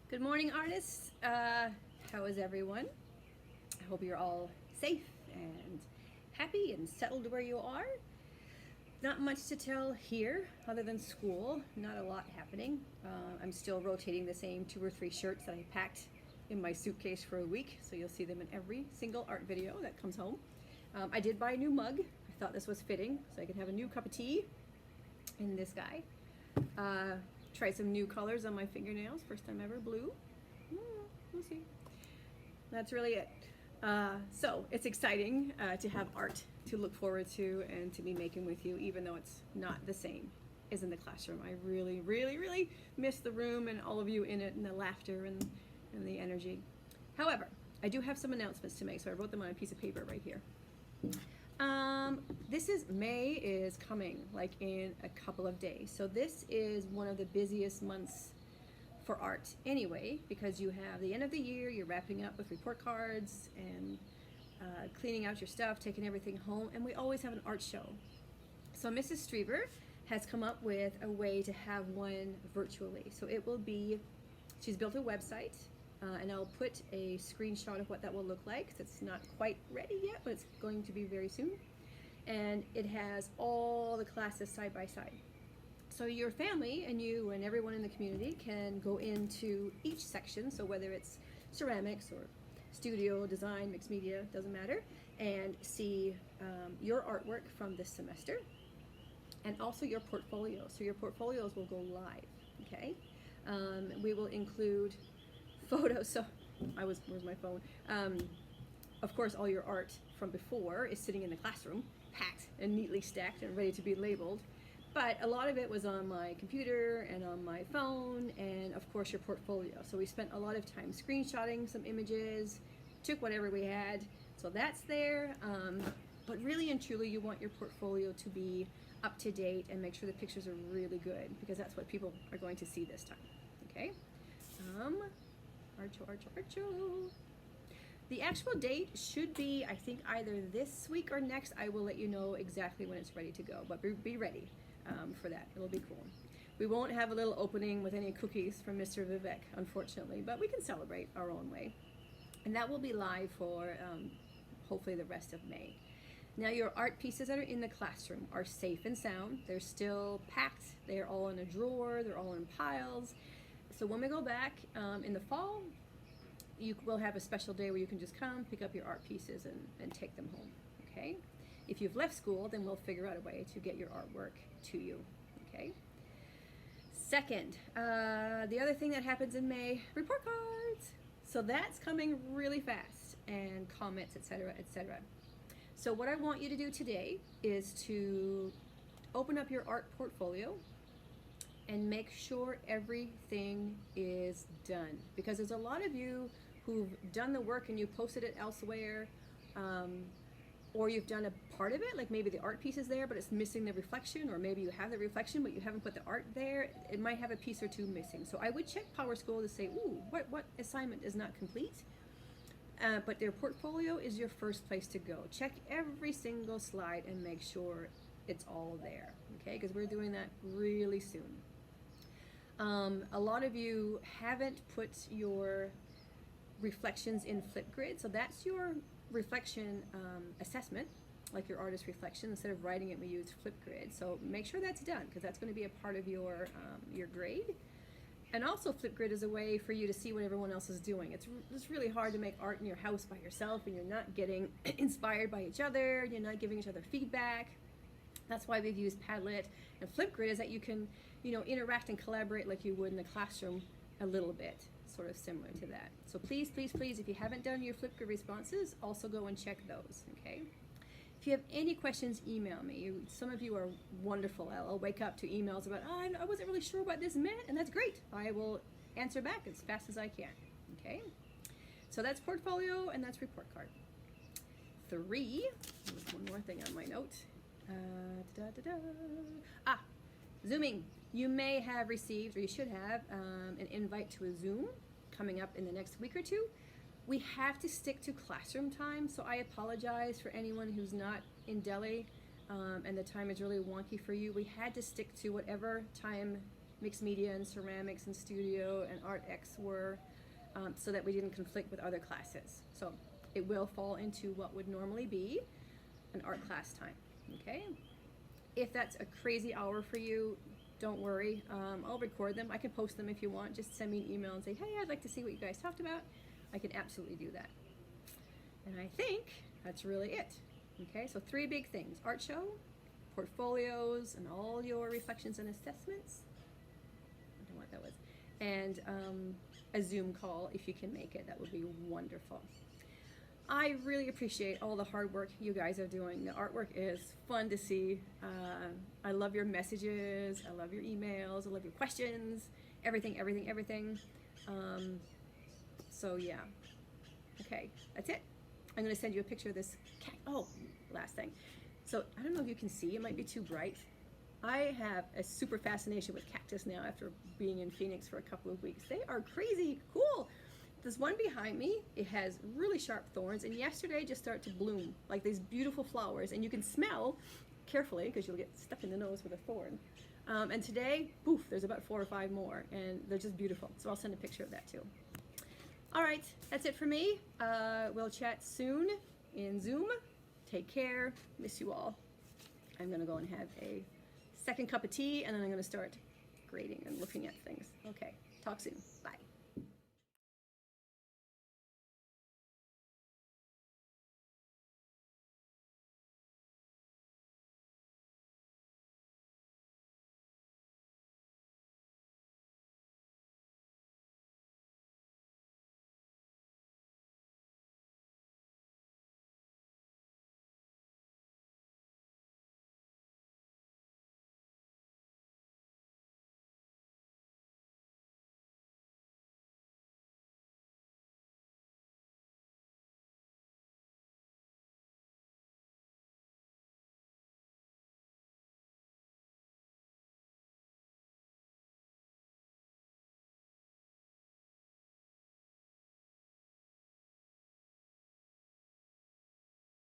Good morning, artists. How is everyone? I hope you're all safe and happy and settled where you are. Not much to tell here other than school. Not a lot happening. I'm still rotating the same 2 or 3 shirts that I packed in my suitcase for a week, so you'll see them in every single art video that comes home. I did buy a new mug. I thought this was fitting, so I can have a new cup of tea in this guy. Try some new colors on my fingernails. First time ever, blue. We'll see. That's really it. So it's exciting to have art to look forward to and to be making with you, even though it's not the same as in the classroom. I really, really, really miss the room and all of you in it and the laughter and the energy. However, I do have some announcements to make, so I wrote them on a piece of paper right here. This is May is coming like in a couple of days. So this is one of the busiest months for art anyway, because you have the end of the year, you're wrapping up with report cards and cleaning out your stuff, taking everything home, and we always have an art show. So Mrs. Strieber has come up with a way to have one virtually. So it will be, she's built a website, and I'll put a screenshot of what that will look like. It's not quite ready yet, but it's going to be very soon. And it has all the classes side by side. So your family and you and everyone in the community can go into each section, so whether it's ceramics or studio, design, mixed media, doesn't matter, and see your artwork from this semester, and also your portfolio. So your portfolios will go live, okay? We will include photos. So where's my phone? Of course, all your art from before is sitting in the classroom, packed and neatly stacked and ready to be labeled. But a lot of it was on my computer and on my phone, and of course your portfolio. So we spent a lot of time screenshotting some images, took whatever we had, so that's there. But really and truly, you want your portfolio to be up to date and make sure the pictures are really good, because that's what people are going to see this time. Okay? Archo. The actual date should be, I think, either this week or next. I will let you know exactly when it's ready to go, but be ready for that. It'll be cool. We won't have a little opening with any cookies from Mr. Vivek, unfortunately, but we can celebrate our own way. And that will be live for hopefully the rest of May. Now, your art pieces that are in the classroom are safe and sound. They're still packed. They're all in a drawer. They're all in piles. So when we go back in the fall, you will have a special day where you can just come, pick up your art pieces and take them home, okay? If you've left school, then we'll figure out a way to get your artwork to you, okay? Second, the other thing that happens in May, report cards. So that's coming really fast, and comments, etc., etc. So what I want you to do today is to open up your art portfolio and make sure everything is done, because there's a lot of you who've done the work and you posted it elsewhere, or you've done a part of it, like maybe the art piece is there but it's missing the reflection, or maybe you have the reflection but you haven't put the art there. It might have a piece or two missing. So I would check PowerSchool to say, ooh, what assignment is not complete? But their portfolio is your first place to go. Check every single slide and make sure it's all there, okay? Because we're doing that really soon. A lot of you haven't put your reflections in Flipgrid, so that's your reflection assessment, like your artist reflection. Instead of writing it, we use Flipgrid. So make sure that's done, because that's going to be a part of your grade. And also Flipgrid is a way for you to see what everyone else is doing. It's really hard to make art in your house by yourself, and you're not getting inspired by each other, you're not giving each other feedback. That's why we've used Padlet. And Flipgrid is that you can, interact and collaborate like you would in the classroom a little bit, sort of similar to that. So please, please, please, if you haven't done your Flipgrid responses, also go and check those, okay? If you have any questions, email me. Some of you are wonderful. I'll wake up to emails about, I wasn't really sure what this meant, and that's great. I will answer back as fast as I can, okay? So that's portfolio and that's report card. 3, there's one more thing on my note. Zooming. You may have received, or you should have, an invite to a Zoom coming up in the next week or two. We have to stick to classroom time, so I apologize for anyone who's not in Delhi and the time is really wonky for you. We had to stick to whatever time mixed media and ceramics and studio and art X were, so that we didn't conflict with other classes. So it will fall into what would normally be an art class time, okay? If that's a crazy hour for you, don't worry. I'll record them. I can post them if you want. Just send me an email and say, hey, I'd like to see what you guys talked about. I can absolutely do that. And I think that's really it. Okay, so 3 big things: art show, portfolios, and all your reflections and assessments. I don't know what that was. And a Zoom call if you can make it. That would be wonderful. I really appreciate all the hard work you guys are doing. The artwork is fun to see. I love your messages. I love your emails. I love your questions. Everything, everything, everything. So yeah. Okay, that's it. I'm going to send you a picture of this cat. Oh, last thing. So I don't know if you can see. It might be too bright. I have a super fascination with cactus now after being in Phoenix for a couple of weeks. They are crazy cool. There's one behind me. It has really sharp thorns, and yesterday just started to bloom like these beautiful flowers, and you can smell carefully because you'll get stuck in the nose with a thorn. And today, poof, there's about 4 or 5 more, and they're just beautiful. So I'll send a picture of that too. All right, that's it for me. We'll chat soon in Zoom. Take care. Miss you all. I'm going to go and have a second cup of tea, and then I'm going to start grading and looking at things. Okay, talk soon. Bye.